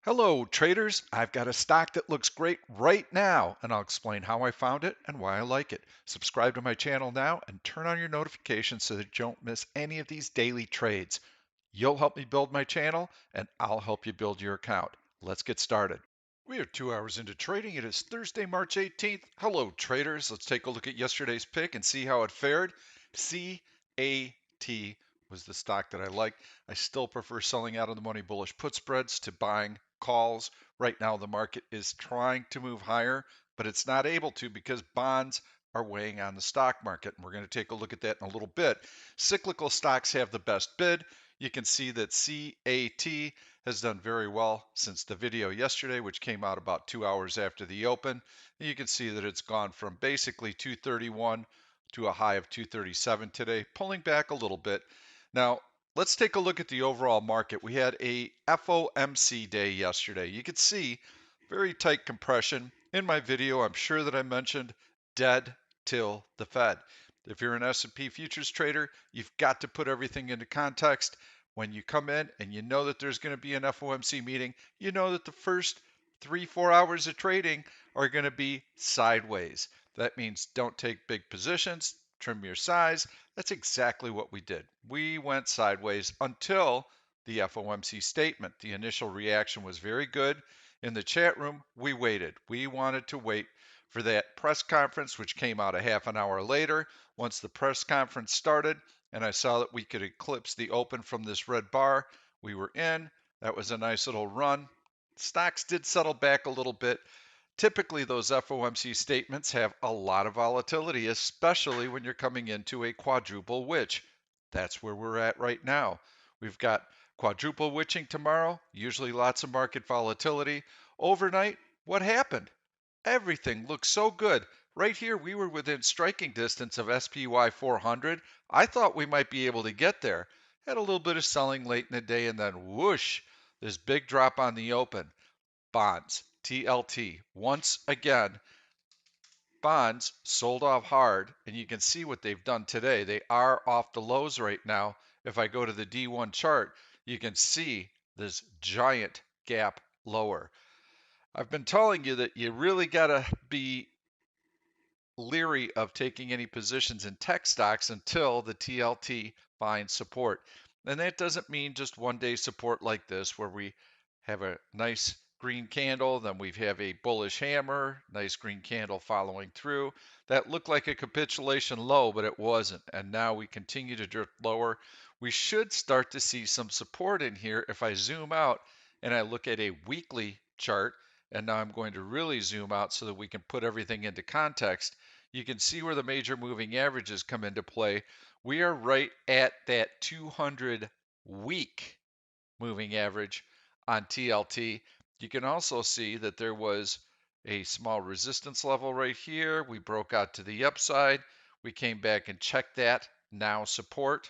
Hello, traders. I've got a stock that looks great right now, and I'll explain how I found it and why I like it. Subscribe to my channel now and turn on your notifications so that you don't miss any of these daily trades. You'll help me build my channel, and I'll help you build your account. Let's get started. We are 2 hours into trading. It is Thursday, March 18th. Hello, traders. Let's take a look at yesterday's pick and see how it fared. CAT was the stock that I liked. I still prefer selling out of the money bullish put spreads to buying calls. Right now, the market is trying to move higher, but it's not able to because bonds are weighing on the stock market. And we're going to take a look at that in a little bit. Cyclical stocks have the best bid. You can see that CAT has done very well since the video yesterday, which came out about 2 hours after the open. And you can see that it's gone from basically 231 to a high of 237 today, pulling back a little bit. Now, let's take a look at the overall market. We had a FOMC day yesterday. You could see very tight compression. In my video, I'm sure that I mentioned dead till the Fed. If you're an S&P futures trader, you've got to put everything into context. When you come in and you know that there's going to be an FOMC meeting, you know that the first 3-4 hours of trading are going to be sideways. That means don't take big positions, trim your size. That's exactly what we did. We went sideways until the FOMC statement. The initial reaction was very good. In the chat room, we waited. We wanted to wait for that press conference, which came out a half an hour later. Once the press conference started, and I saw that we could eclipse the open from this red bar, we were in. That was a nice little run. Stocks did settle back a little bit. Typically, those FOMC statements have a lot of volatility, especially when you're coming into a quadruple witch. That's where we're at right now. We've got quadruple witching tomorrow, usually lots of market volatility. Overnight, what happened? Everything looks so good. Right here, we were within striking distance of SPY 400. I thought we might be able to get there. Had a little bit of selling late in the day, and then whoosh, this big drop on the open. Bonds, TLT, once again, bonds sold off hard, and you can see what they've done today. They are off the lows right now. If I go to the D1 chart, you can see this giant gap lower. I've been telling you that you really got to be leery of taking any positions in tech stocks until the TLT finds support. And that doesn't mean just one day support like this, where we have a nice green candle, then we have a bullish hammer, nice green candle following through. That looked like a capitulation low, but it wasn't. And now we continue to drift lower. We should start to see some support in here if I zoom out and I look at a weekly chart. And now I'm going to really zoom out so that we can put everything into context. You can see where the major moving averages come into play. We are right at that 200 week moving average on TLT. You can also see that there was a small resistance level right here. We broke out to the upside. We came back and checked that. Now support.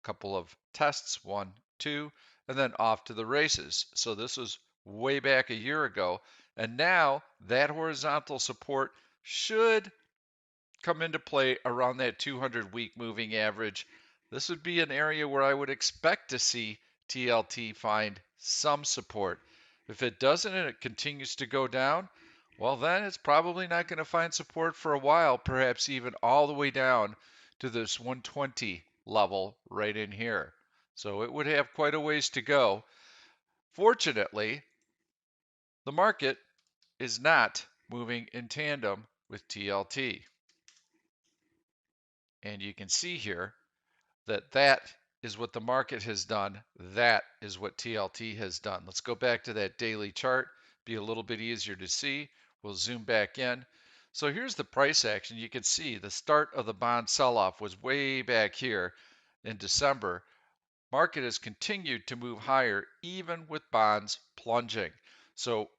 A couple of tests, 1, 2, and then off to the races. So this was way back a year ago. And now that horizontal support should come into play around that 200-week moving average. This would be an area where I would expect to see TLT find some support. If it doesn't and it continues to go down, well, then it's probably not going to find support for a while, perhaps even all the way down to this 120 level right in here. So it would have quite a ways to go. Fortunately, the market is not moving in tandem with TLT. And you can see here that that is what the market has done. That is what TLT has done. Let's go back to that daily chart, be a little bit easier to see. We'll zoom back in. So here's the price action. You can see the start of the bond sell-off was way back here in December. Market has continued to move higher even with bonds plunging. So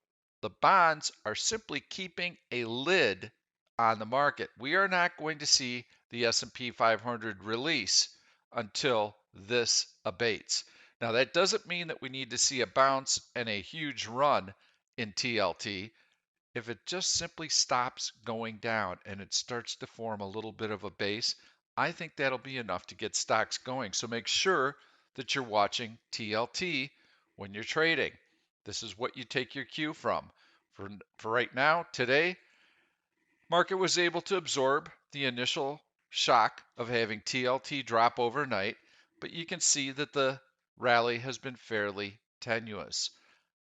the bonds are simply keeping a lid on the market. We are not going to see the S&P 500 release until this abates. Now that doesn't mean that we need to see a bounce and a huge run in TLT. If it just simply stops going down and it starts to form a little bit of a base, I think that'll be enough to get stocks going. So make sure that you're watching TLT when you're trading. This is what you take your cue from. For right now, today, market was able to absorb the initial shock of having TLT drop overnight, but you can see that the rally has been fairly tenuous.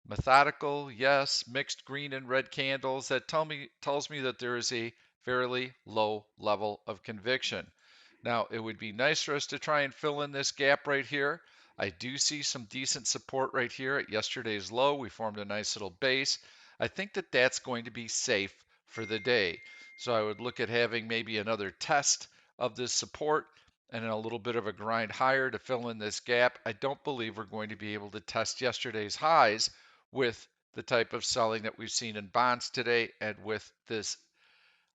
Methodical, yes, mixed green and red candles. That tells me that there is a fairly low level of conviction. Now, it would be nice for us to try and fill in this gap right here. I do see some decent support right here at yesterday's low. We formed a nice little base. I think that that's going to be safe for the day. So I would look at having maybe another test of this support and then a little bit of a grind higher to fill in this gap. I don't believe we're going to be able to test yesterday's highs with the type of selling that we've seen in bonds today and with this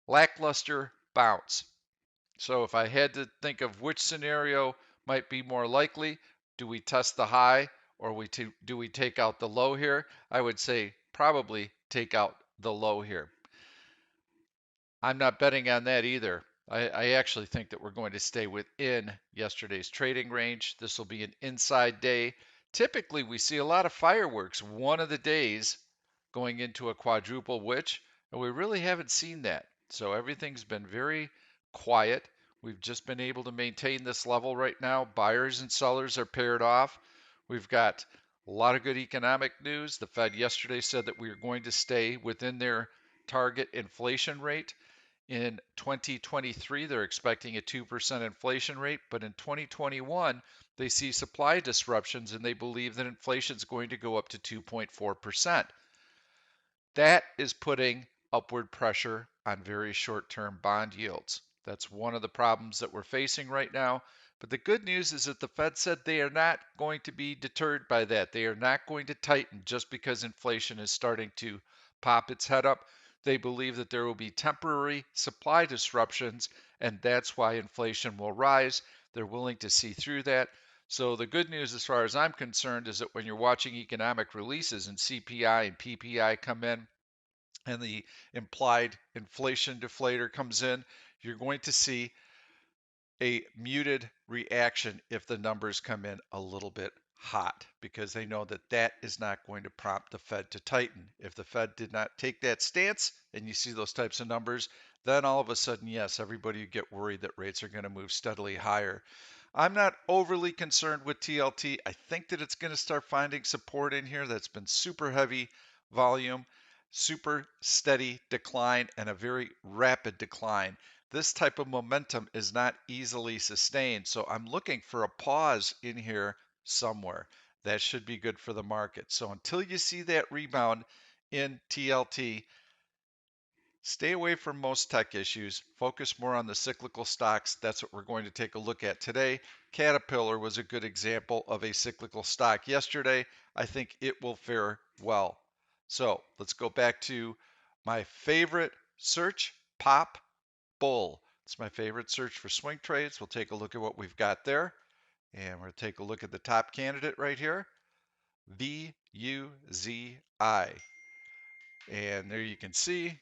lackluster bounce. So if I had to think of which scenario might be more likely, do we test the high or do we take out the low here? I would say probably take out the low here. I'm not betting on that either. I actually think that we're going to stay within yesterday's trading range. This will be an inside day. Typically, we see a lot of fireworks one of the days going into a quadruple witch, and we really haven't seen that. So everything's been very quiet. We've just been able to maintain this level right now. Buyers and sellers are paired off. We've got a lot of good economic news. The Fed yesterday said that we are going to stay within their target inflation rate. In 2023, they're expecting a 2% inflation rate, but in 2021, they see supply disruptions and they believe that inflation is going to go up to 2.4%. That is putting upward pressure on very short-term bond yields. That's one of the problems that we're facing right now. But the good news is that the Fed said they are not going to be deterred by that. They are not going to tighten just because inflation is starting to pop its head up. They believe that there will be temporary supply disruptions, and that's why inflation will rise. They're willing to see through that. So the good news, as far as I'm concerned, is that when you're watching economic releases and CPI and PPI come in, and the implied inflation deflator comes in, you're going to see a muted reaction if the numbers come in a little bit hot because they know that that is not going to prompt the Fed to tighten. If the Fed did not take that stance and you see those types of numbers, then all of a sudden, yes, everybody would get worried that rates are going to move steadily higher. I'm not overly concerned with TLT. I think that it's going to start finding support in here. That's been super heavy volume, super steady decline, and a very rapid decline. This type of momentum is not easily sustained. So I'm looking for a pause in here somewhere. That should be good for the market. So until you see that rebound in TLT, stay away from most tech issues. Focus more on the cyclical stocks. That's what we're going to take a look at today. Caterpillar was a good example of a cyclical stock yesterday. I think it will fare well. So let's go back to my favorite search, pop bull. It's my favorite search for swing trades. We'll take a look at what we've got there. And we're going to take a look at the top candidate right here, VUZI. And there you can see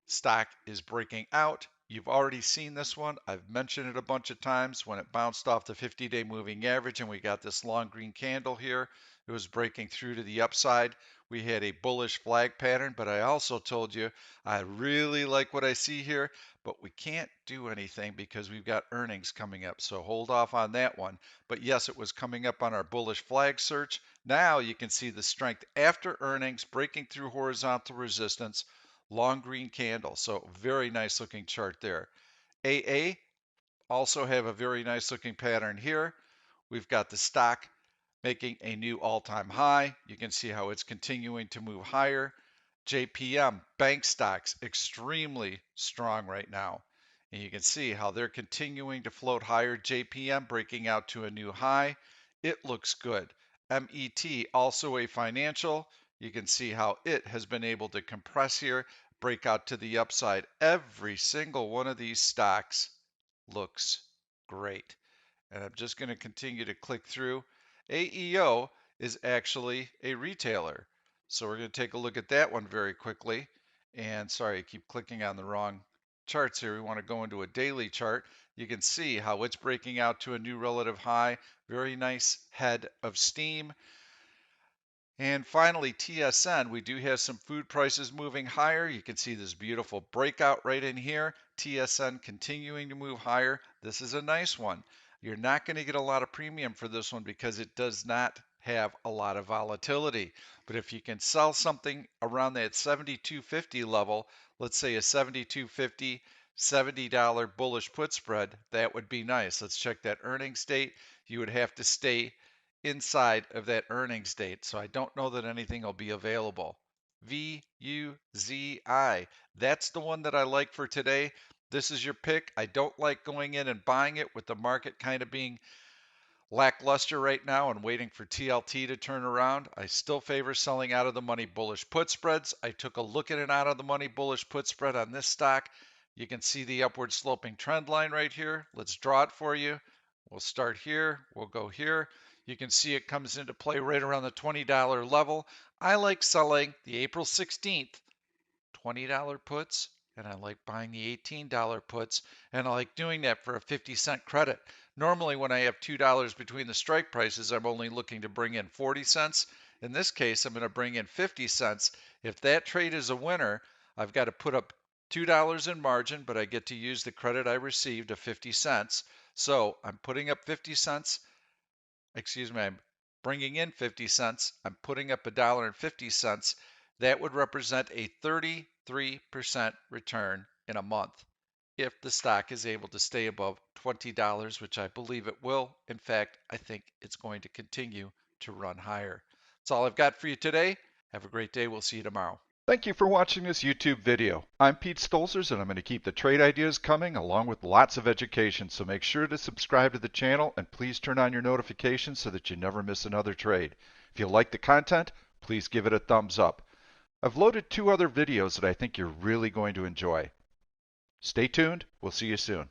stock is breaking out. You've already seen this one. I've mentioned it a bunch of times when it bounced off the 50-day moving average and we got this long green candle here. It was breaking through to the upside. We had a bullish flag pattern, but I also told you I really like what I see here, but we can't do anything because we've got earnings coming up. So hold off on that one. But yes, it was coming up on our bullish flag search. Now you can see the strength after earnings breaking through horizontal resistance, long green candle. So very nice looking chart there. AA also have a very nice looking pattern here. We've got the stock making a new all-time high. You can see how it's continuing to move higher. JPM, bank stocks, extremely strong right now. And you can see how they're continuing to float higher. JPM breaking out to a new high. It looks good. MET, also a financial. You can see how it has been able to compress here, break out to the upside. Every single one of these stocks looks great. And I'm just going to continue to click through. AEO is actually a retailer. So we're going to take a look at that one very quickly. And sorry, I keep clicking on the wrong charts here. We want to go into a daily chart. You can see how it's breaking out to a new relative high. Very nice head of steam. And finally, TSN, we do have some food prices moving higher. You can see this beautiful breakout right in here. TSN continuing to move higher. This is a nice one. You're not going to get a lot of premium for this one because it does not have a lot of volatility. But if you can sell something around that 72.50 level, let's say a 72.50, $70 bullish put spread, that would be nice. Let's check that earnings date. You would have to stay inside of that earnings date. So I don't know that anything will be available. VUZI. That's the one that I like for today. This is your pick. I don't like going in and buying it with the market kind of being lackluster right now and waiting for TLT to turn around. I still favor selling out of the money bullish put spreads. I took a look at an out of the money bullish put spread on this stock. You can see the upward sloping trend line right here. Let's draw it for you. We'll start here. We'll go here. You can see it comes into play right around the $20 level. I like selling the April 16th $20 puts, and I like buying the $18 puts, and I like doing that for a 50-cent credit. Normally, when I have $2 between the strike prices, I'm only looking to bring in 40 cents. In this case, I'm going to bring in 50 cents. If that trade is a winner, I've got to put up $2 in margin, but I get to use the credit I received of 50 cents. So I'm putting up 50 cents. Excuse me, I'm bringing in 50 cents. I'm putting up $1.50. That would represent a 33% return in a month if the stock is able to stay above $20, which I believe it will. In fact, I think it's going to continue to run higher. That's all I've got for you today. Have a great day. We'll see you tomorrow. Thank you for watching this YouTube video. I'm Pete Stolzers, and I'm going to keep the trade ideas coming along with lots of education, so make sure to subscribe to the channel and please turn on your notifications so that you never miss another trade. If you like the content, please give it a thumbs up. I've loaded 2 other videos that I think you're really going to enjoy. Stay tuned. We'll see you soon.